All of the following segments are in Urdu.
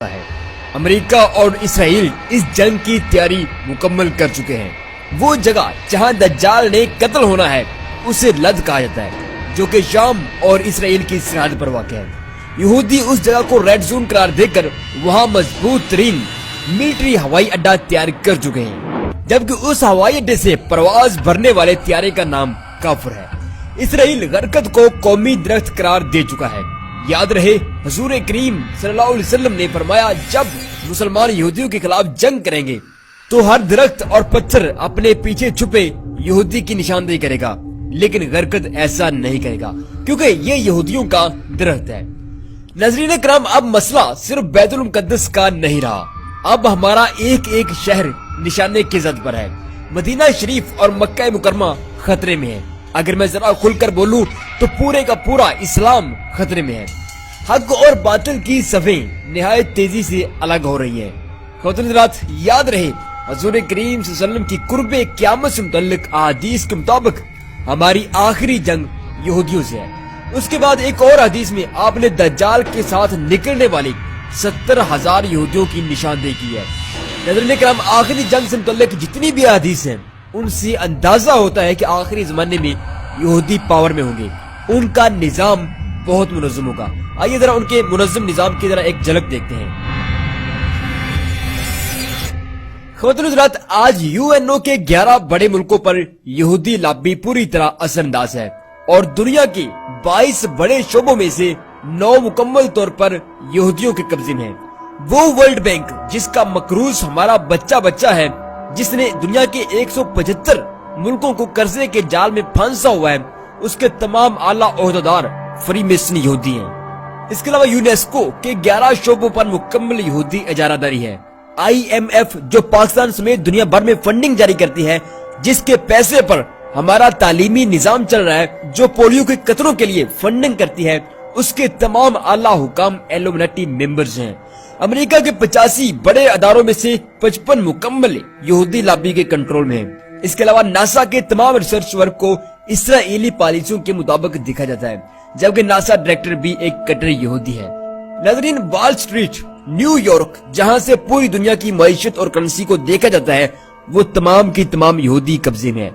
ہے۔ امریکہ اور اسرائیل اس جنگ کی تیاری مکمل کر چکے ہیں۔ وہ جگہ جہاں دجال نے قتل ہونا ہے اسے لد کہا جاتا ہے، جو کہ شام اور اسرائیل کی سرحد پر واقع ہے۔ یہودی اس جگہ کو ریڈ زون قرار دے کر وہاں مضبوط ترین ملٹری ہوائی اڈا تیار کر چکے ہیں، جبکہ اس ہوائی اڈے سے پرواز بھرنے والے طیارے کا نام کافر ہے۔ اسرائیل غرقت کو قومی درخت قرار دے چکا ہے۔ یاد رہے حضور کریم صلی اللہ علیہ وسلم نے فرمایا، جب مسلمان یہودیوں کے خلاف جنگ کریں گے تو ہر درخت اور پتھر اپنے پیچھے چھپے یہودی کی نشاندہی کرے گا، لیکن غرقت ایسا نہیں کرے گا کیونکہ یہ یہودیوں کا درخت ہے۔ ناظرین کرام، اب مسئلہ صرف بیت المقدس کا نہیں رہا، اب ہمارا ایک ایک شہر نشانے کی زد پر ہے۔ مدینہ شریف اور مکہ مکرمہ خطرے میں ہے۔ اگر میں ذرا کھل کر بولوں تو پورے کا پورا اسلام خطرے میں ہے۔ حق اور باطل کی صفیں نہایت تیزی سے الگ ہو رہی ہیں۔ خواتین حضرات، یاد رہے حضور کریم صلی اللہ علیہ وسلم کی قرب قیامت سے متعلق احادیث کے مطابق ہماری آخری جنگ یہودیوں سے ہے۔ اس کے بعد ایک اور حدیث میں آپ نے دجال کے ساتھ نکلنے والے 70,000 یہودیوں کی نشاندہی کی ہے۔ ناظرین کرام، آخری جنگ سے متعلق جتنی بھی حدیث ہیں ان سے اندازہ ہوتا ہے کہ آخری زمانے میں یہودی پاور میں ہوں گے، ان کا نظام بہت منظم ہوگا۔ آئیے ذرا ان کے منظم نظام کی ذرا ایک جھلک دیکھتے ہیں۔ خواتین حضرات، آج UNO کے 11 بڑے ملکوں پر یہودی لابی پوری طرح اثر انداز ہے اور دنیا کے 22 بڑے شعبوں میں سے 9 مکمل طور پر یہودیوں کے قبضے میں ہیں۔ وہ ورلڈ بینک جس کا مقروض ہمارا بچہ ہے، جس نے دنیا کے 175 ملکوں کو قرضے کے جال میں پھانسا ہوا ہے، اس کے تمام اعلیٰ عہدیدار فری میسن یہودی ہیں۔ اس کے علاوہ یونیسکو کے 11 شعبوں پر مکمل یہودی اجارہ داری ہے۔ IMF جو پاکستان سمیت دنیا بھر میں فنڈنگ جاری کرتی ہے، جس کے پیسے پر ہمارا تعلیمی نظام چل رہا ہے، جو پولیو کے قطروں کے لیے فنڈنگ کرتی ہے، اس کے تمام اعلیٰ حکام ایلومنٹی ممبرز ہیں۔ امریکہ کے 85 بڑے اداروں میں سے 55 مکمل یہودی لابی کے کنٹرول میں ہیں۔ اس کے علاوہ ناسا کے تمام ریسرچ ورک کو اسرائیلی پالیسیوں کے مطابق دیکھا جاتا ہے، جبکہ ناسا ڈائریکٹر بھی ایک کٹر یہودی ہے۔ ناظرین، وال سٹریٹ، نیو یارک، جہاں سے پوری دنیا کی معیشت اور کرنسی کو دیکھا جاتا ہے، وہ تمام کی تمام یہودی قبضے میں ہے۔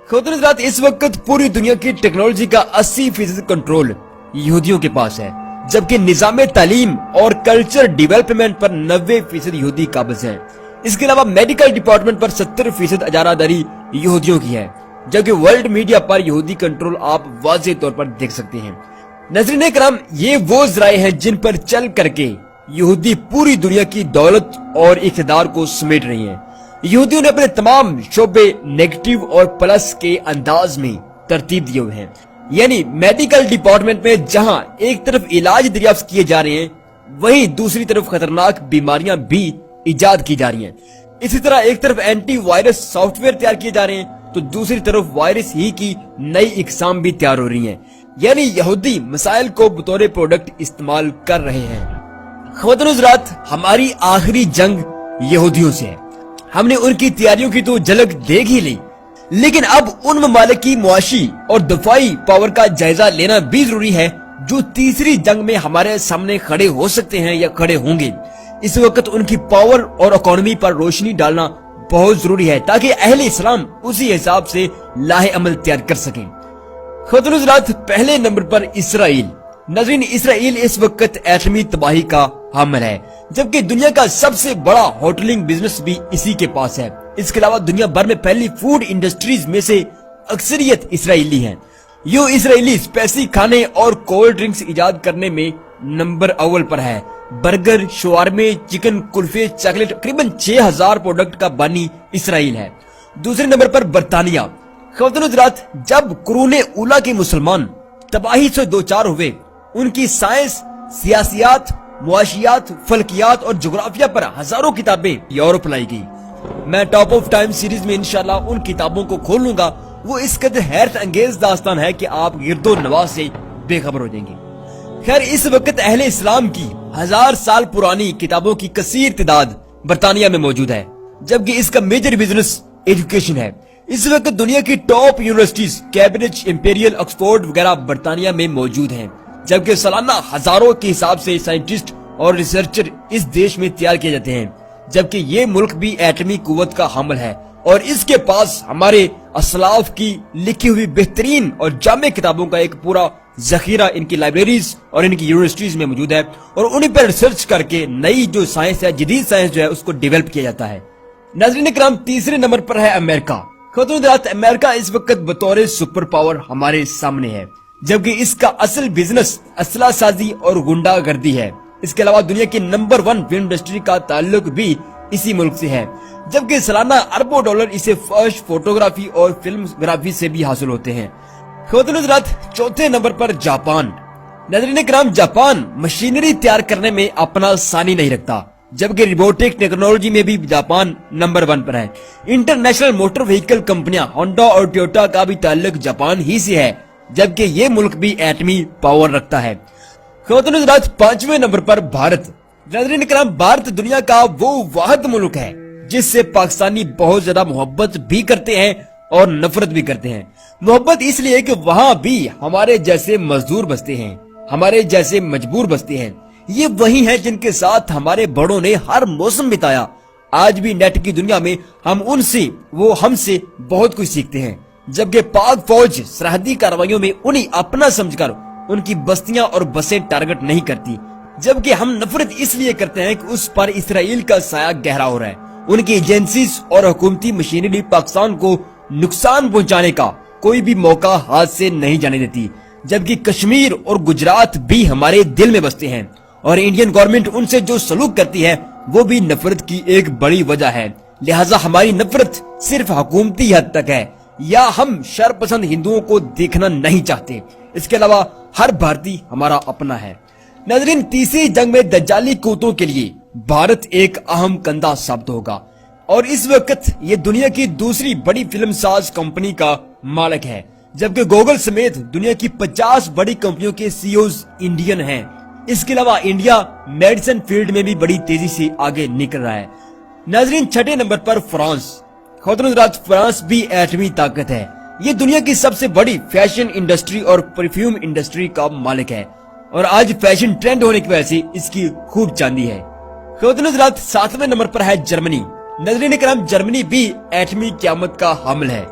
خواتین حضرات، اس وقت پوری دنیا کی ٹیکنالوجی کا 80% کنٹرول یہودیوں کے پاس ہے، جبکہ نظام تعلیم اور کلچر ڈیولپمنٹ پر 90% یہودی قابض ہیں۔ اس کے علاوہ میڈیکل ڈپارٹمنٹ پر 70% اجارہ داری یہودیوں کی ہے، جبکہ ورلڈ میڈیا پر یہودی کنٹرول آپ واضح طور پر دیکھ سکتے ہیں۔ ناظرین کرام، یہ وہ ذرائع ہیں جن پر چل کر کے یہودی پوری دنیا کی دولت اور اقتدار کو سمیٹ رہی ہیں۔ یہودیوں نے اپنے تمام شعبے نیگیٹو اور پلس کے انداز میں ترتیب دیے ہوئے ہیں، یعنی میڈیکل ڈپارٹمنٹ میں جہاں ایک طرف علاج دریافت کیے جا رہے ہیں، وہیں دوسری طرف خطرناک بیماریاں بھی ایجاد کی جا رہی ہیں۔ اسی طرح ایک طرف اینٹی وائرس سافٹ ویئر تیار کیے جا رہے ہیں تو دوسری طرف وائرس ہی کی نئی اقسام بھی تیار ہو رہی ہیں، یعنی یہودی مسائل کو بطور پروڈکٹ استعمال کر رہے ہیں۔ خواتین حضرات، ہماری آخری جنگ یہودیوں سے ہے۔ ہم نے ان کی تیاریوں کی تو جھلک دیکھ ہی لی، لیکن اب ان ممالک کی معاشی اور دفاعی پاور کا جائزہ لینا بھی ضروری ہے جو تیسری جنگ میں ہمارے سامنے کھڑے ہو سکتے ہیں یا کھڑے ہوں گے۔ اس وقت ان کی پاور اور اکانومی پر روشنی ڈالنا بہت ضروری ہے تاکہ اہل اسلام اسی حساب سے لاہ عمل تیار کر سکیں۔ خواتین حضرات، پہلے نمبر پر اسرائیل۔ ناظرین، اسرائیل اس وقت ایٹمی تباہی کا حامل ہے، جبکہ دنیا کا سب سے بڑا ہوٹلنگ بزنس بھی اسی کے پاس ہے۔ اس کے علاوہ دنیا بھر میں پہلی فوڈ انڈسٹریز میں سے اکثریت اسرائیلی ہیں۔ یہ اسرائیلی اسپیسی کھانے اور کولڈ ڈرنکس ایجاد کرنے میں نمبر اول پر ہے۔ برگر، شوارمے، چکن، کلفے، چاکلیٹ، تقریباً 6000 پروڈکٹ کا بانی اسرائیل ہے۔ دوسرے نمبر پر برطانیہ۔ خواتین حضرات، جب قرون اولیٰ کے مسلمان تباہی سے دوچار ہوئے، ان کی سائنس، سیاسیات، معاشیات، فلکیات اور جغرافیہ پر ہزاروں کتابیں یورپ لائی گئی۔ میں ٹاپ آف ٹائم سیریز میں انشاءاللہ ان کتابوں کو کھولوں گا۔ وہ اس قدر حیرت انگیز داستان ہے کہ آپ گرد و نواح سے بے خبر ہو جائیں گے۔ خیر، اس وقت اہل اسلام کی 1000 سال پرانی کتابوں کی کثیر تعداد برطانیہ میں موجود ہے، جبکہ اس کا میجر بزنس ایجوکیشن ہے۔ اس وقت دنیا کی top universities Cambridge, Imperial, Oxford وغیرہ برطانیہ میں موجود ہیں، جبکہ سالانہ ہزاروں کے حساب سے سائنٹسٹ اور ریسرچر اس دیش میں تیار کیے جاتے ہیں، جبکہ یہ ملک بھی ایٹمی قوت کا حامل ہے اور اس کے پاس ہمارے اسلاف کی لکھی ہوئی بہترین اور جامع کتابوں کا ایک پورا ذخیرہ ان کی لائبریریز اور ان کی یونیورسٹیز میں موجود ہے، اور انہیں پر ریسرچ کر کے نئی جو سائنس ہے، جدید سائنس جو ہے، اس کو ڈیولپ کیا جاتا ہے۔ ناظرین کرام، تیسرے نمبر پر ہے امریکہ۔ خاتون حضرات، امریکہ اس وقت بطور سپر پاور ہمارے سامنے ہے، جبکہ اس کا اصل بزنس اسلحہ سازی اور غنڈہ گردی ہے۔ اس کے علاوہ دنیا کی نمبر 1 فلم انڈسٹری کا تعلق بھی اسی ملک سے ہے، جبکہ سالانہ اربوں ڈالر اسے فحش فوٹوگرافی اور فلم گرافی سے بھی حاصل ہوتے ہیں۔ خاتون حضرات، چوتھے نمبر پر جاپان۔ ناظرین کرام، جاپان مشینری تیار کرنے میں اپنا ثانی نہیں رکھتا، جبکہ روبوٹک ٹیکنالوجی میں بھی جاپان نمبر 1 پر ہے۔ انٹرنیشنل موٹر وہیکل کمپنیاں ہونڈا اور ٹویوٹا کا بھی تعلق جاپان ہی سے ہے، جبکہ یہ ملک بھی ایٹمی پاور رکھتا ہے۔ خاتون حضرات، 5ویں نمبر پر بھارت۔ ناظرین کرام، بھارت دنیا کا وہ واحد ملک ہے جس سے پاکستانی بہت زیادہ محبت بھی کرتے ہیں اور نفرت بھی کرتے ہیں۔ محبت اس لیے کہ وہاں بھی ہمارے جیسے مزدور بستے ہیں، ہمارے جیسے مجبور بستے ہیں۔ یہ وہی ہیں جن کے ساتھ ہمارے بڑوں نے ہر موسم بتایا۔ آج بھی نیٹ کی دنیا میں ہم ان سے، وہ ہم سے بہت کچھ سیکھتے ہیں، جبکہ پاک فوج سرحدی کارروائیوں میں انہیں اپنا سمجھ کر ان کی بستیاں اور بسیں ٹارگٹ نہیں کرتی، جبکہ ہم نفرت اس لیے کرتے ہیں کہ اس پر اسرائیل کا سایہ گہرا ہو رہا ہے۔ ان کی ایجنسیز اور حکومتی مشینری پاکستان کو نقصان پہنچانے کا کوئی بھی موقع ہاتھ سے نہیں جانے دیتی، جبکہ کشمیر اور گجرات بھی ہمارے دل میں بستے ہیں، اور انڈین گورنمنٹ ان سے جو سلوک کرتی ہے وہ بھی نفرت کی ایک بڑی وجہ ہے۔ لہٰذا ہماری نفرت صرف حکومتی حد تک ہے، یا ہم شر پسند ہندوؤں کو دیکھنا نہیں چاہتے۔ اس کے علاوہ ہر بھارتی ہمارا اپنا ہے۔ ناظرین، تیسری جنگ میں دجالی قوتوں کے لیے بھارت ایک اہم کندھا ثابت ہوگا، اور اس وقت یہ دنیا کی دوسری بڑی فلم ساز کمپنی کا مالک ہے، جبکہ گوگل سمیت دنیا کی 50 بڑی کمپنیوں کے سی اوز انڈین ہیں۔ اس کے علاوہ انڈیا میڈیسن فیلڈ میں بھی بڑی تیزی سے آگے نکل رہا ہے۔ ناظرین، 6 نمبر پر فرانس۔ خاتون حضرات، فرانس بھی ایٹمی طاقت ہے۔ یہ دنیا کی سب سے بڑی فیشن انڈسٹری اور پرفیوم انڈسٹری کا مالک ہے، اور آج فیشن ٹرینڈ ہونے کی وجہ سے اس کی خوب چاندی ہے۔ خاتون حضرات، 7ویں نمبر پر ہے جرمنی۔ ناظرین کرام، جرمنی بھی ایٹمی قیامت کا حامل ہے،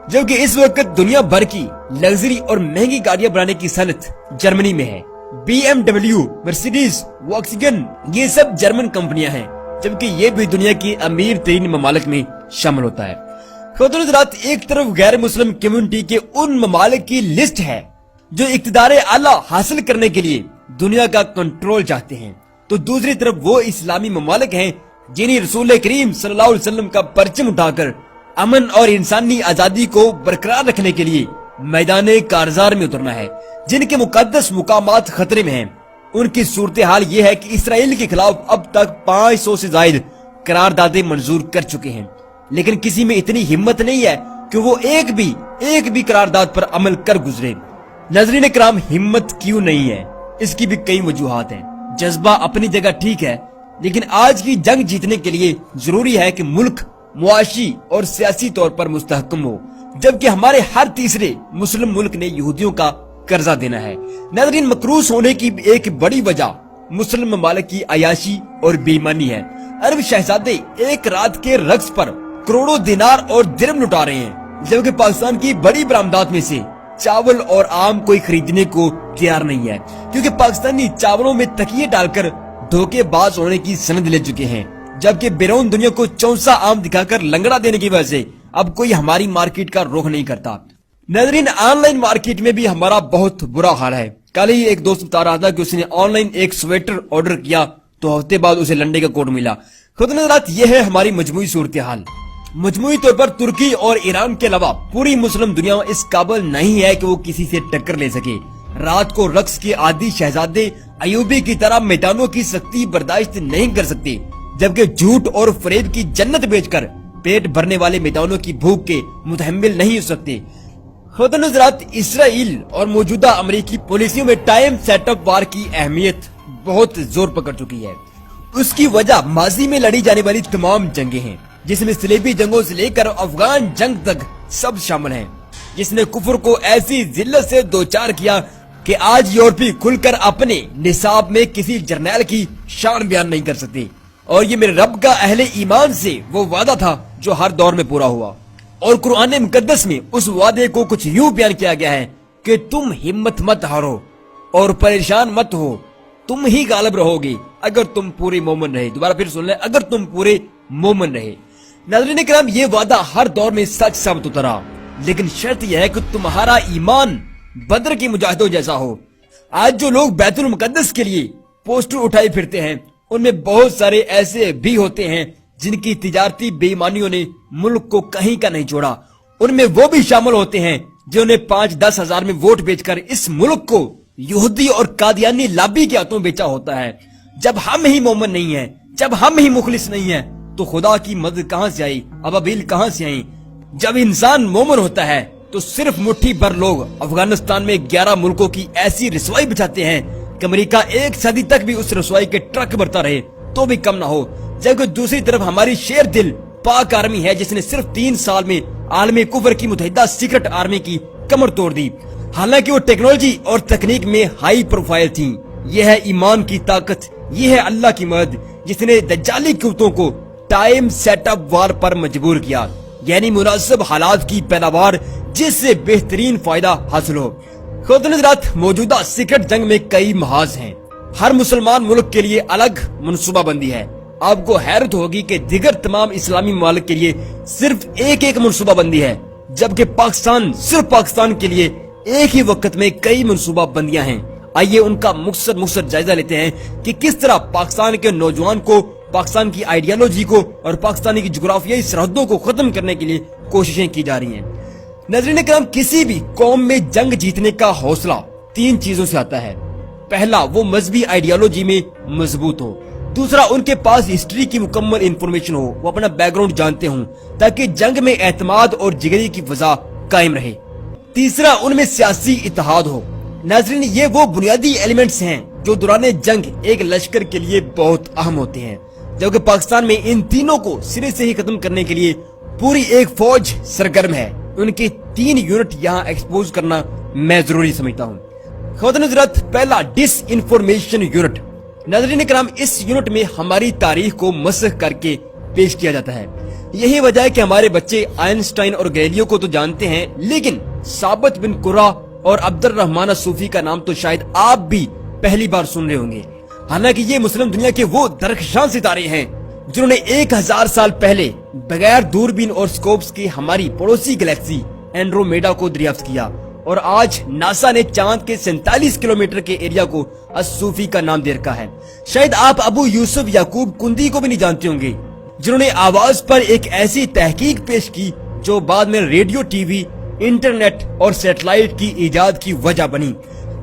جبکہ اس وقت دنیا بھر کی لگژری اور مہنگی گاڑیاں بنانے کی صنعت جرمنی میں ہے۔ BMW، مرسیڈیز، واکسگن، یہ سب جرمن کمپنیاں ہیں، جبکہ یہ بھی دنیا کی امیر ترین ممالک میں شامل ہوتا ہے۔ خاتون حضرات، ایک طرف غیر مسلم کمیونٹی کے ان ممالک کی لسٹ ہے جو اقتدار اعلیٰ حاصل کرنے کے لیے دنیا کا کنٹرول چاہتے ہیں، تو دوسری طرف وہ اسلامی ممالک ہیں جنہیں رسول کریم صلی اللہ علیہ وسلم کا پرچم اٹھا کر امن اور انسانی آزادی کو برقرار رکھنے کے لیے میدان کارزار میں اترنا ہے، جن کے مقدس مقامات خطرے میں ہیں۔ ان کی صورتحال یہ ہے کہ اسرائیل کے خلاف اب تک 500 سے زائد قراردادیں منظور کر چکے ہیں، لیکن کسی میں اتنی ہمت نہیں ہے کہ وہ ایک بھی قرارداد پر عمل کر گزرے۔ ناظرین کرام، ہمت کیوں نہیں ہے؟ اس کی بھی کئی وجوہات ہیں۔ جذبہ اپنی جگہ ٹھیک ہے، لیکن آج کی جنگ جیتنے کے لیے ضروری ہے کہ ملک معاشی اور سیاسی طور پر مستحکم ہو، جبکہ ہمارے ہر تیسرے مسلم ملک نے یہودیوں کا قرضہ دینا ہے۔ ناظرین، مقروض ہونے کی ایک بڑی وجہ مسلم ممالک کی عیاشی اور بے ایمانی ہے۔ عرب شہزادے ایک رات کے رقص پر کروڑوں دینار اور درہم لٹا رہے ہیں، جبکہ پاکستان کی بڑی برآمدات میں سے چاول اور آم کوئی خریدنے کو تیار نہیں ہے، کیونکہ پاکستانی چاولوں میں تکیے ڈال کر دھوکے باز ہونے کی سند لے چکے ہیں، جبکہ بیرون دنیا کو چونسا آم دکھا کر لنگڑا دینے کی وجہ سے اب کوئی ہماری مارکیٹ کا رخ نہیں کرتا۔ ناظرین، آن لائن مارکیٹ میں بھی ہمارا بہت برا حال ہے۔ کل ہی ایک دوست بتا رہا تھا کہ اس نے آن لائن ایک سویٹر آرڈر کیا تو ہفتے بعد اسے لنڈے کا کوٹ ملا۔ خود حضرات، یہ ہے ہماری مجموعی صورتحال۔ مجموعی طور پر ترکی اور ایران کے علاوہ پوری مسلم دنیا اس قابل نہیں ہے کہ وہ کسی سے ٹکر لے سکے۔ رات کو رقص کے عادی شہزادے ایوبی کی طرح میدانوں کی سختی برداشت نہیں کر سکتے، جبکہ جھوٹ اور فریب کی جنت بیچ کر پیٹ بھرنے والے میدانوں کی بھوک کے متحمل نہیں ہو سکتے۔ خود حضرات، اسرائیل اور موجودہ امریکی پالیسیوں میں ٹائم سیٹ اپ وار کی اہمیت بہت زور پکڑ چکی ہے۔ اس کی وجہ ماضی میں لڑی جانے والی تمام جنگیں ہیں، جس میں صلیبی جنگوں سے لے کر افغان جنگ تک سب شامل ہیں، جس نے کفر کو ایسی ذلت سے دوچار کیا کہ کہ آج یورپی کھل کر اپنے نصاب میں کسی جرنیل کی شان بیان نہیں کر سکتے، اور یہ میرے رب کا اہل ایمان سے وہ وعدہ تھا جو ہر دور میں پورا ہوا۔ اور قرآن مقدس میں اس وعدے کو کچھ یوں بیان کیا گیا ہے کہ تم ہمت مت ہارو اور پریشان مت ہو، تم ہی غالب رہو گے اگر تم پورے مومن رہے۔ دوبارہ پھر سن لیں، اگر تم پورے مومن رہے۔ ناظرین کرام، یہ وعدہ ہر دور میں سچ ثابت ہوتا رہا، لیکن شرط یہ ہے کہ تمہارا ایمان بدر کے مجاہدوں جیسا ہو۔ آج جو لوگ بیت المقدس کے لیے پوسٹر اٹھائے پھرتے ہیں، ان میں بہت سارے ایسے بھی ہوتے ہیں جن کی تجارتی بے ایمانیوں نے ملک کو کہیں کا نہیں چھوڑا۔ ان میں وہ بھی شامل ہوتے ہیں جنہوں نے 5-10 ہزار میں ووٹ بیچ کر اس ملک کو یہودی اور قادیانی لابی کے ہاتھوں بیچا ہوتا ہے۔ جب ہم ہی مومن نہیں ہیں، جب ہم ہی مخلص نہیں ہیں، تو خدا کی مدد کہاں سے آئی، ابابیل کہاں سے آئی؟ جب انسان مومن ہوتا ہے تو صرف مٹھی بھر لوگ افغانستان میں 11 ملکوں کی ایسی رسوائی بچاتے ہیں کہ امریکہ 1 صدی تک بھی اس رسوائی کے ٹرک بھرتا رہے تو بھی کم نہ ہو، جبکہ دوسری طرف ہماری شیر دل پاک آرمی ہے جس نے صرف 3 سال میں عالمی کفر کی متحدہ سیکرٹ آرمی کی کمر توڑ دی، حالانکہ وہ ٹیکنالوجی اور تکنیک میں ہائی پروفائل تھیں۔ یہ ہے ایمان کی طاقت، یہ ہے اللہ کی مدد جس نے دجالی قوتوں کو ٹائم سیٹ اپ وار پر مجبور کیا، یعنی مناسب حالات کی پیداوار جس سے بہترین فائدہ حاصل ہو۔ خواتین حضرات، موجودہ سیکرٹ جنگ میں کئی محاذ ہیں، ہر مسلمان ملک کے لیے الگ منصوبہ بندی ہے۔ آپ کو حیرت ہوگی کہ دیگر تمام اسلامی ممالک کے لیے صرف ایک منصوبہ بندی ہے، جبکہ پاکستان صرف پاکستان کے لیے ایک ہی وقت میں کئی منصوبہ بندیاں ہیں۔ آئیے ان کا مختصر جائزہ لیتے ہیں کہ کس طرح پاکستان کے نوجوان کو، پاکستان کی آئیڈیالوجی کو اور پاکستانی کی جغرافیائی سرحدوں کو ختم کرنے کے لیے کوششیں کی جا رہی ہیں۔ ناظرین کرام، کسی بھی قوم میں جنگ جیتنے کا حوصلہ 3 چیزوں سے آتا ہے۔ پہلا، وہ مذہبی آئیڈیالوجی میں مضبوط ہو۔ دوسرا، ان کے پاس ہسٹری کی مکمل انفارمیشن ہو، وہ اپنا بیک گراؤنڈ جانتے ہوں تاکہ جنگ میں اعتماد اور جگری کی فضا قائم رہے۔ تیسرا، ان میں سیاسی اتحاد ہو۔ ناظرین، یہ وہ بنیادی ایلیمنٹس ہیں جو دوران جنگ ایک لشکر کے لیے بہت اہم ہوتے ہیں، جبکہ پاکستان میں ان تینوں کو سرے سے ہی ختم کرنے کے لیے پوری ایک فوج سرگرم ہے۔ ان کے 3 یونٹ یہاں ایکسپوز کرنا میں ضروری سمجھتا ہوں۔ خواتین حضرات، پہلا، ڈس انفارمیشن یونٹ۔ ناظرین کرام، اس یونٹ میں ہماری تاریخ کو مسخ کر کے پیش کیا جاتا ہے۔ یہی وجہ ہے کہ ہمارے بچے آئنسٹائن اور گیلیلیو کو تو جانتے ہیں، لیکن ثابت بن قرہ اور عبد الرحمن الصوفی کا نام تو شاید آپ بھی پہلی بار سن رہے ہوں گے۔ حالانکہ یہ مسلم دنیا کے وہ درخشاں ستارے ہیں جنہوں نے 1000 سال پہلے بغیر دوربین اور سکوپس کے ہماری پڑوسی گلیکسی اینڈرومیڈا کو دریافت کیا، اور آج ناسا نے چاند کے 47 کلومیٹر کے ایریا کو الصوفی کا نام دے رکھا ہے۔ شاید آپ ابو یوسف یعقوب کندی کو بھی نہیں جانتے ہوں گے، جنہوں نے آواز پر ایک ایسی تحقیق پیش کی جو بعد میں ریڈیو، ٹی وی، انٹرنیٹ اور سیٹلائٹ کی ایجاد کی وجہ بنی۔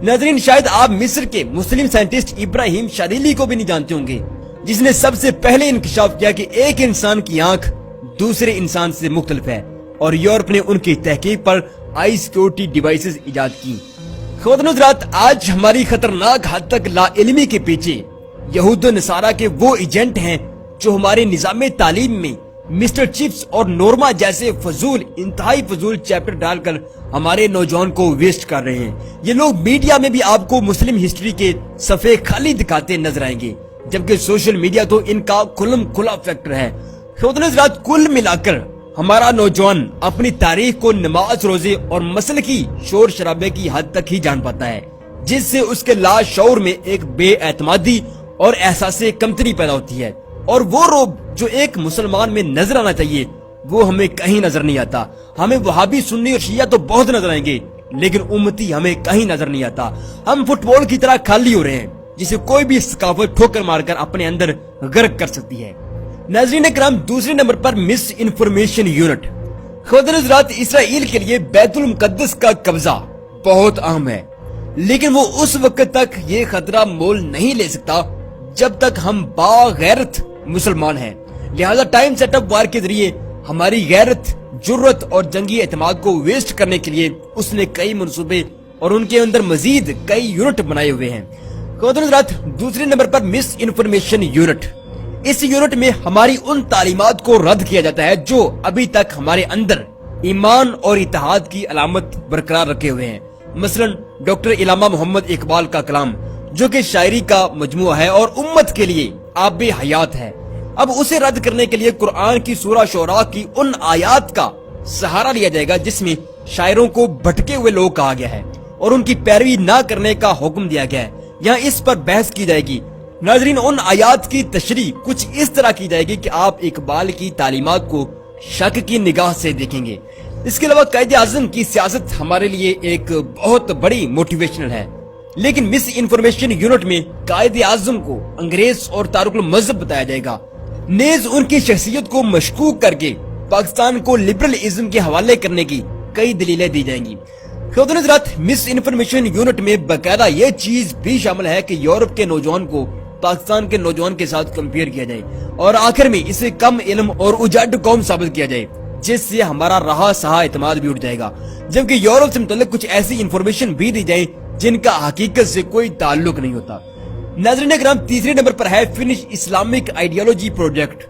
ناظرین، شاید آپ مصر کے مسلم سائنٹسٹ ابراہیم شادیلی کو بھی نہیں جانتے ہوں گے، جس نے سب سے پہلے انکشاف کیا کہ ایک انسان کی آنکھ دوسرے انسان سے مختلف ہے، اور یورپ نے ان کی تحقیق پر آئی سیکورٹی ڈیوائسز ایجاد کی۔ خواتین حضرات، آج ہماری خطرناک حد تک لا علمی کے پیچھے یہود و نصارہ کے وہ ایجنٹ ہیں جو ہمارے نظام تعلیم میں مسٹر چپس اور نورما جیسے انتہائی فضول چیپٹر ڈال کر ہمارے نوجوان کو ویسٹ کر رہے ہیں۔ یہ لوگ میڈیا میں بھی آپ کو مسلم ہسٹری کے صفحے خالی دکھاتے نظر آئیں گے، جبکہ سوشل میڈیا تو ان کا کھلا فیکٹر ہے۔ خواتین حضرات، کل ملا کر ہمارا نوجوان اپنی تاریخ کو نماز، روزے اور مسلکی شور شرابے کی حد تک ہی جان پاتا ہے، جس سے اس کے لاشعور میں ایک بے اعتمادی اور احساس کمتری پیدا ہوتی ہے، اور وہ روب جو ایک مسلمان میں نظر آنا چاہیے وہ ہمیں کہیں نظر نہیں آتا۔ ہمیں وہابی، سنی اور شیعہ تو بہت نظر آئیں گے، لیکن امتی ہمیں کہیں نظر نہیں آتا۔ ہم فٹ بال کی طرح خالی ہو رہے ہیں جسے کوئی بھی ثقافت ٹھوکر مار کر اپنے اندر غرق کر سکتی ہے۔ ناظرین کرام، دوسرے نمبر پر مس انفارمیشن یونٹ۔ خواتین حضرات، اسرائیل کے لیے بیت المقدس کا قبضہ بہت اہم ہے، لیکن وہ اس وقت تک یہ خطرہ مول نہیں لے سکتا جب تک ہم باغیرت مسلمان ہیں۔ لہذا ٹائم سیٹ اپ وار کے ذریعے ہماری غیرت، جرت اور جنگی اعتماد کو ویسٹ کرنے کے لیے اس نے کئی منصوبے اور ان کے اندر مزید کئی یونٹ بنائے ہوئے ہیں۔ خواتین حضرات، دوسرے نمبر پر مس انفارمیشن یونٹ۔ اس یونٹ میں ہماری ان تعلیمات کو رد کیا جاتا ہے جو ابھی تک ہمارے اندر ایمان اور اتحاد کی علامت برقرار رکھے ہوئے ہیں۔ مثلاً ڈاکٹر علامہ محمد اقبال کا کلام جو کہ شاعری کا مجموعہ ہے اور امت کے لیے آب حیات ہے، اب اسے رد کرنے کے لیے قرآن کی سورہ شعراء کی ان آیات کا سہارا لیا جائے گا جس میں شاعروں کو بھٹکے ہوئے لوگ کہا گیا ہے اور ان کی پیروی نہ کرنے کا حکم دیا گیا ہے۔ یہاں اس پر بحث کی جائے گی۔ ناظرین، ان آیات کی تشریح کچھ اس طرح کی جائے گی کہ آپ اقبال کی تعلیمات کو شک کی نگاہ سے دیکھیں گے۔ اس کے علاوہ قائد اعظم کی سیاست ہمارے لیے ایک بہت بڑی موٹیویشنل ہے، لیکن مس انفارمیشن یونٹ میں قائد اعظم کو انگریز اور تارک المذہب بتایا جائے گا، نیز ان کی شخصیت کو مشکوک کر کے پاکستان کو لبرلزم کے حوالے کرنے کی کئی دلیلیں دی جائیں گی۔ خود حضرات، مس انفارمیشن یونٹ میں باقاعدہ یہ چیز بھی شامل ہے کہ یورپ کے نوجوان کو پاکستان کے نوجوان کے ساتھ کمپیئر کیا جائے اور آخر میں اسے کم علم اور اجاڈ قوم ثابت کیا جائے، جس سے ہمارا رہا سہا اعتماد بھی اٹھ جائے گا، جبکہ یورپ سے متعلق کچھ ایسی انفارمیشن بھی دی جائے جن کا حقیقت سے کوئی تعلق نہیں ہوتا۔ ناظرین کرام، تیسرے نمبر پر ہے فنش اسلامک آئیڈیالوجی پروجیکٹ۔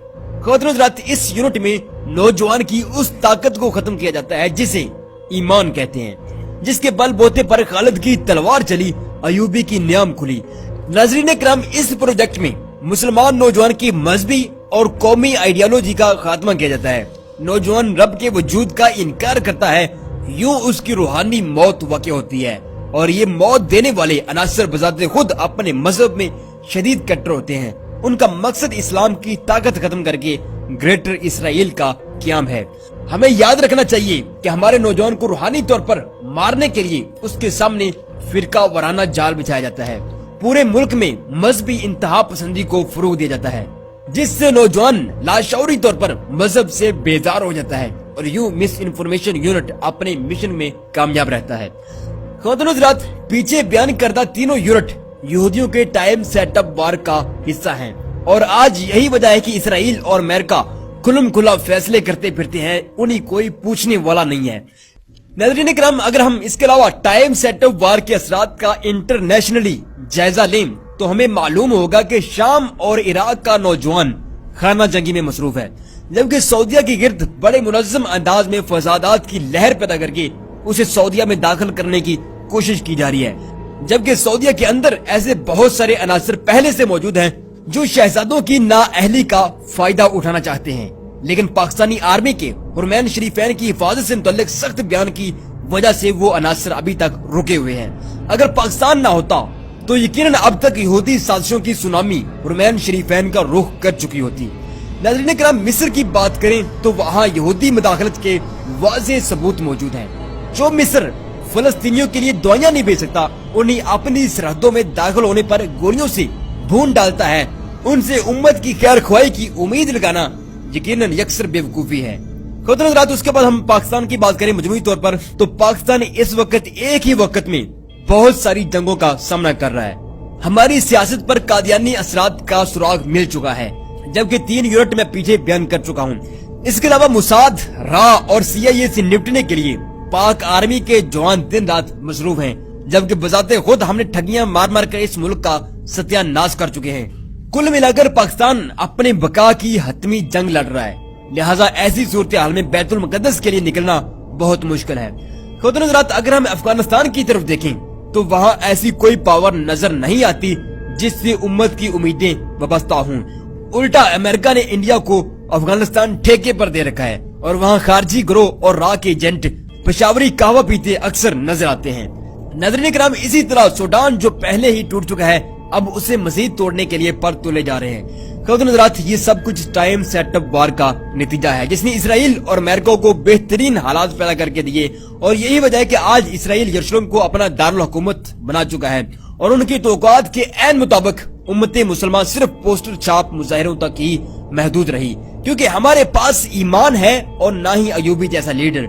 خواتین حضرات، اس یونٹ میں نوجوان کی اس طاقت کو ختم کیا جاتا ہے جسے ایمان کہتے ہیں، جس کے بل بوتے پر خالد کی تلوار چلی، ایوبی کی نیام کھلی۔ ناظرین کرام، اس پروجیکٹ میں مسلمان نوجوان کی مذہبی اور قومی آئیڈیالوجی کا خاتمہ کیا جاتا ہے۔ نوجوان رب کے وجود کا انکار کرتا ہے، یوں اس کی روحانی موت واقع ہوتی ہے، اور یہ موت دینے والے عناصر بذات خود اپنے مذہب میں شدید کٹر ہوتے ہیں۔ ان کا مقصد اسلام کی طاقت ختم کر کے گریٹر اسرائیل کا قیام ہے۔ ہمیں یاد رکھنا چاہیے کہ ہمارے نوجوان کو روحانی طور پر مارنے کے لیے اس کے سامنے فرقہ وارانہ جال بچھایا جاتا ہے۔ پورے ملک میں مذہبی انتہا پسندی کو فروغ دیا جاتا ہے، جس سے نوجوان لاشعوری طور پر مذہب سے بیزار ہو جاتا ہے، اور یوں مس انفارمیشن یونٹ اپنے مشن میں کامیاب رہتا ہے۔ خواتین حضرات، پیچھے بیان کردہ تینوں یونٹ یہودیوں کے ٹائم سیٹ اپ وار کا حصہ ہیں، اور آج یہی وجہ ہے کہ اسرائیل اور امریکہ کھلم کھلا فیصلے کرتے پھرتے ہیں، انہیں کوئی پوچھنے والا نہیں ہے۔ ناظرین کرام، اگر ہم اس کے علاوہ ٹائم سیٹ اپ وار کے اثرات کا انٹرنیشنلی جائزہ لیں تو ہمیں معلوم ہوگا کہ شام اور عراق کا نوجوان خانہ جنگی میں مصروف ہے، جبکہ سعودیہ کے گرد بڑے منظم انداز میں فسادات کی لہر پیدا کر کے اسے سعودیہ میں داخل کرنے کی کوشش کی جا رہی ہے، جبکہ سعودیہ کے اندر ایسے بہت سارے عناصر پہلے سے موجود ہیں جو شہزادوں کی نااہلی کا فائدہ اٹھانا چاہتے ہیں، لیکن پاکستانی آرمی کے حرمین شریفین کی حفاظت سے متعلق سخت بیان کی وجہ سے وہ عناصر ابھی تک رکے ہوئے ہیں۔ اگر پاکستان نہ ہوتا تو یقیناً اب تک یہودی سازشوں کی سونامی حرمین شریفین کا رخ کر چکی ہوتی۔ ناظرین کرام، مصر کی بات کریں تو وہاں یہودی مداخلت کے واضح ثبوت موجود ہیں۔ جو مصر فلسطینیوں کے لیے دعائیاں نہیں بھیج سکتا، انہیں اپنی سرحدوں میں داخل ہونے پر گولیوں سے بھون ڈالتا ہے، ان سے امت کی خیر خواہی کی امید لگانا یقیناً یکسر بے وقوفی ہے۔ خواتین حضرات، اس کے بعد ہم پاکستان کی بات کریں مجموعی طور پر تو پاکستان اس وقت ایک ہی وقت میں بہت ساری جنگوں کا سامنا کر رہا ہے۔ ہماری سیاست پر قادیانی اثرات کا سراغ مل چکا ہے، جبکہ 3 یونٹ میں پیچھے بیان کر چکا ہوں۔ اس کے علاوہ موساد، را اور CIA سے نپٹنے کے لیے پاک آرمی کے جوان دن رات مصروف ہیں، جبکہ بذات خود ہم نے ٹھگیاں مار مار کر اس ملک کا ستیہ ناش کر چکے ہیں۔ کل ملا کر پاکستان اپنے بقا کی حتمی جنگ لڑ رہا ہے، لہٰذا ایسی صورتحال میں بیت المقدس کے لیے نکلنا بہت مشکل ہے۔ خواتین حضرات، اگر ہم افغانستان کی طرف دیکھیں تو وہاں ایسی کوئی پاور نظر نہیں آتی جس سے امت کی امیدیں وابستہ ہوں۔ الٹا امریکہ نے انڈیا کو افغانستان ٹھیکے پر دے رکھا ہے، اور وہاں خارجی گروہ اور را کے ایجنٹ پشاوری قہوہ پیتے اکثر نظر آتے ہیں۔ ناظرین کرام، اسی طرح سوڈان جو پہلے ہی ٹوٹ چکا ہے اب اسے مزید توڑنے کے لیے پر تلے جا رہے ہیں۔ خواتین حضرات، یہ سب کچھ ٹائم سیٹ اپ وار کا نتیجہ ہے جس نے اسرائیل اور امریکہ کو بہترین حالات پیدا کر کے دیے، اور یہی وجہ ہے کہ آج اسرائیل یروشلم کو اپنا دارالحکومت بنا چکا ہے، اور ان کی توقعات کے عین مطابق امت مسلمان صرف پوسٹر چھاپ مظاہروں تک ہی محدود رہی، کیونکہ ہمارے پاس ایمان ہے اور نہ ہی ایوبی جیسا لیڈر،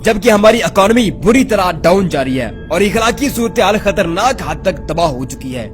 جبکہ ہماری اکانومی بری طرح ڈاؤن جا رہی ہے اور اخلاقی صورتحال خطرناک حد تک تباہ ہو چکی ہے۔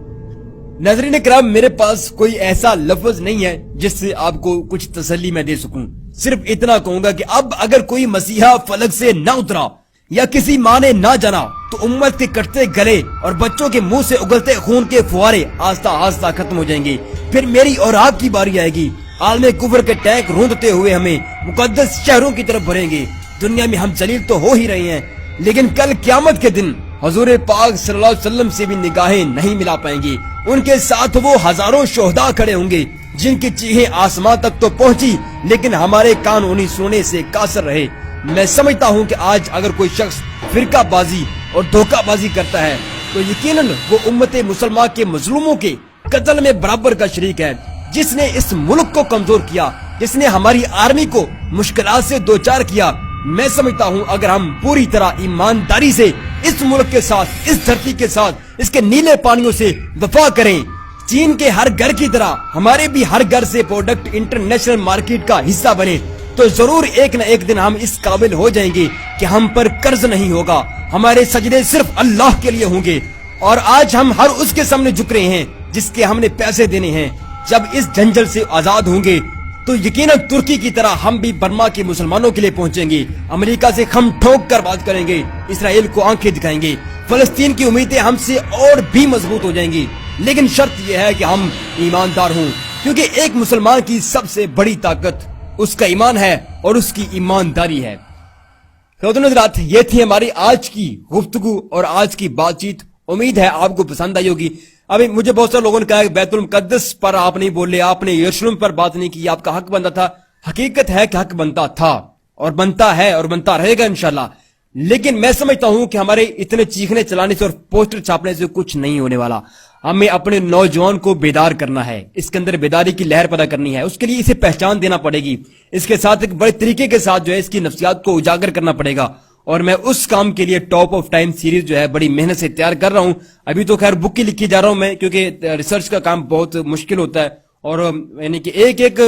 ناظرین کرام، میرے پاس کوئی ایسا لفظ نہیں ہے جس سے آپ کو کچھ تسلی میں دے سکوں، صرف اتنا کہوں گا کہ اب اگر کوئی مسیحا فلک سے نہ اترا یا کسی ماں نے نہ جانا تو امت کے کٹتے گلے اور بچوں کے منہ سے اگلتے خون کے فوارے آہستہ آہستہ ختم ہو جائیں گے۔ پھر میری اور آپ کی باری آئے گی، عالم کفر کے ٹینک روندتے ہوئے ہمیں مقدس شہروں کی طرف بھریں گے۔ دنیا میں ہم ذلیل تو ہو ہی رہے ہیں، لیکن کل قیامت کے دن حضور پاک صلی اللہ علیہ وسلم سے بھی نگاہیں نہیں ملا پائیں گی. ان کے ساتھ وہ ہزاروں شہداء کھڑے ہوں گے جن کی چیخیں آسمان تک تو پہنچی لیکن ہمارے کان انہیں سننے سے قاصر رہے. میں سمجھتا ہوں کہ آج اگر کوئی شخص فرقہ بازی اور دھوکہ بازی کرتا ہے تو یقیناً وہ امت مسلمہ کے مظلوموں کے قتل میں برابر کا شریک ہے. جس نے اس ملک کو کمزور کیا, جس نے ہماری آرمی کو مشکلات سے دوچار کیا. میں سمجھتا ہوں اگر ہم پوری طرح ایمانداری سے اس ملک کے ساتھ, اس دھرتی کے ساتھ, اس کے نیلے پانیوں سے دفاع کریں, چین کے ہر گھر کی طرح ہمارے بھی ہر گھر سے پروڈکٹ انٹرنیشنل مارکیٹ کا حصہ بنے, تو ضرور ایک نہ ایک دن ہم اس قابل ہو جائیں گے کہ ہم پر قرض نہیں ہوگا, ہمارے سجدے صرف اللہ کے لیے ہوں گے. اور آج ہم ہر اس کے سامنے جھک رہے ہیں جس کے ہم نے پیسے دینے ہیں. جب اس جنجل سے آزاد ہوں گے تو یقیناً ترکی کی طرح ہم بھی برما کے مسلمانوں کے لیے پہنچیں گے, امریکہ سے خم ٹھوک کر بات کریں گے, اسرائیل کو آنکھیں دکھائیں گے, فلسطین کی امیدیں ہم سے اور بھی مضبوط ہو جائیں گی. لیکن شرط یہ ہے کہ ہم ایماندار ہوں, کیونکہ ایک مسلمان کی سب سے بڑی طاقت اس کا ایمان ہے اور اس کی ایمانداری ہے. حضرات, یہ تھی ہماری آج کی گفتگو اور آج کی بات چیت. امید ہے آپ کو پسند آئی ہوگی. ابھی مجھے بہت سارے لوگوں نے کہا کہ بیت المقدس پر آپ نہیں بولے, آپ نے یروشلم پر بات نہیں کی, آپ کا حق بنتا تھا. حقیقت ہے کہ حق بنتا تھا اور بنتا ہے اور بنتا رہے گا انشاءاللہ. لیکن میں سمجھتا ہوں کہ ہمارے اتنے چیخنے چلانے سے اور پوسٹر چھاپنے سے کچھ نہیں ہونے والا. ہمیں اپنے نوجوان کو بیدار کرنا ہے, اس کے اندر بیداری کی لہر پیدا کرنی ہے. اس کے لیے اسے پہچان دینا پڑے گی, اس کے ساتھ ایک بڑے طریقے کے ساتھ جو ہے اس کی نفسیات کو اجاگر کرنا پڑے گا. اور میں اس کام کے لیے ٹاپ آف ٹائم سیریز جو ہے بڑی محنت سے تیار کر رہا ہوں. ابھی تو خیر بک کی لکھی جا رہا ہوں میں, کیونکہ ریسرچ کا کام بہت مشکل ہوتا ہے اور یعنی کہ ایک ایک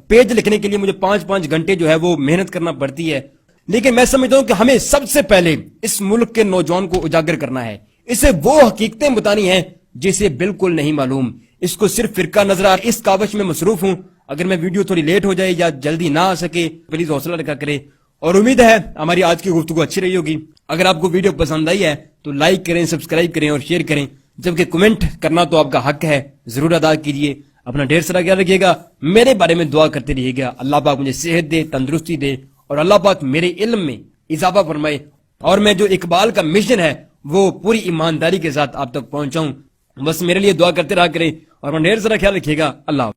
پیج لکھنے کے لیے مجھے 5 گھنٹے جو ہے وہ محنت کرنا پڑتی ہے. لیکن میں سمجھتا ہوں کہ ہمیں سب سے پہلے اس ملک کے نوجوان کو اجاگر کرنا ہے, اسے وہ حقیقتیں بتانی ہیں جسے بالکل نہیں معلوم. اس کو صرف فرقہ نظر آ, اس کاوش میں مصروف ہوں. اگر میں ویڈیو تھوڑی لیٹ ہو جائے یا جلدی نہ آ سکے پلیز حوصلہ رکھا کرے. اور امید ہے ہماری آج کی گفتگو اچھی رہی ہوگی. اگر آپ کو ویڈیو پسند آئی ہے تو لائک کریں, سبسکرائب کریں اور شیئر کریں, جبکہ کمنٹ کرنا تو آپ کا حق ہے, ضرور ادا کیجیے. اپنا ڈھیر سارا خیال رکھیے گا, میرے بارے میں دعا کرتے رہیے گا. اللہ پاک مجھے صحت دے, تندرستی دے اور اللہ پاک میرے علم میں اضافہ فرمائے اور میں جو اقبال کا مشن ہے وہ پوری ایمانداری کے ساتھ آپ تک پہنچاؤں. بس میرے لیے دعا کرتے رہا کریں اور اپنا ڈھیر سارا خیال رکھیے گا. اللہ